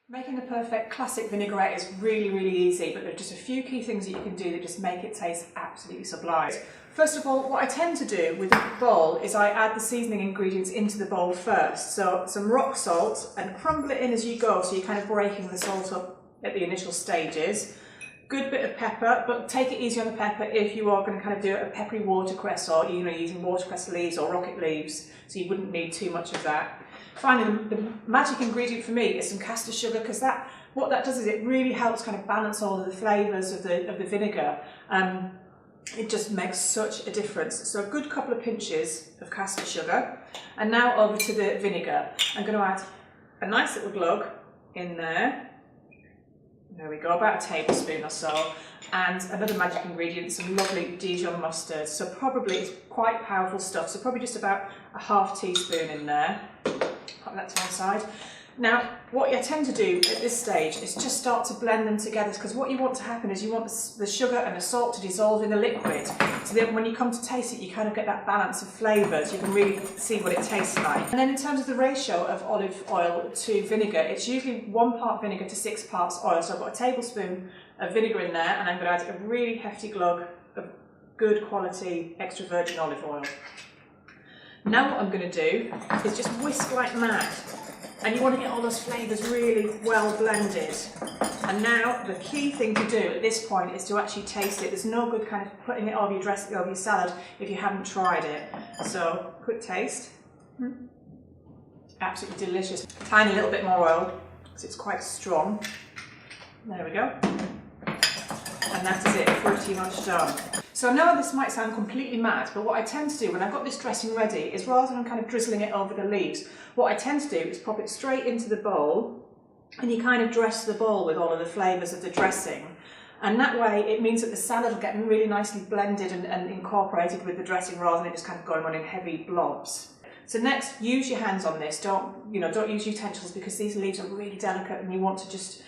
Making the perfect classic vinaigrette is really, really easy, but there are just a few key things that you can do that just make it taste absolutely sublime. First of all, what I tend to do with the bowl is I add the seasoning ingredients into the bowl first. So some rock salt, and crumble it in as you go, so you're kind of breaking the salt up at the initial stages. Good bit of pepper, but take it easy on the pepper if you are going to kind of do a peppery watercress, or using watercress leaves or rocket leaves, so you wouldn't need too much of that. Finally, the magic ingredient for me is some caster sugar, because what that does is it really helps kind of balance all of the flavours of the vinegar. It just makes such a difference. So a good couple of pinches of caster sugar, and now over to the vinegar. I'm going to add a nice little glug in there. There we go, about a tablespoon or so, and another magic ingredient, some lovely Dijon mustard. So probably, it's quite powerful stuff, so probably just about a half teaspoon in there. Pop that to one side. Now, what I tend to do at this stage is just start to blend them together, because what you want to happen is you want the sugar and the salt to dissolve in the liquid, so that when you come to taste it, you kind of get that balance of flavours. You can really see what it tastes like. And then in terms of the ratio of olive oil to vinegar, it's usually 1 part vinegar to 6 parts oil. So I've got a tablespoon of vinegar in there, and I'm going to add a really hefty glug of good quality extra virgin olive oil. Now what I'm going to do is just whisk like mad. And you want to get all those flavours really well blended. And now the key thing to do at this point is to actually taste it. There's no good kind of putting it over your dressing, over your salad, if you haven't tried it. So, quick taste. Absolutely delicious. Tiny little bit more oil, because it's quite strong. There we go. And that is it, pretty much done. So I know this might sound completely mad, but what I tend to do when I've got this dressing ready is, rather than kind of drizzling it over the leaves, what I tend to do is pop it straight into the bowl, and you kind of dress the bowl with all of the flavours of the dressing. And that way it means that the salad will get really nicely blended and incorporated with the dressing, rather than it just kind of going on in heavy blobs. So next, use your hands on this. Don't use utensils, because these leaves are really delicate, and you want to just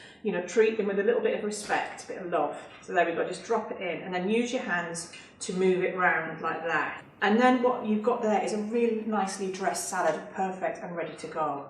treat them with a little bit of respect, a bit of love. So there we go, just drop it in, and then use your hands to move it round like that. And then what you've got there is a really nicely dressed salad, perfect and ready to go.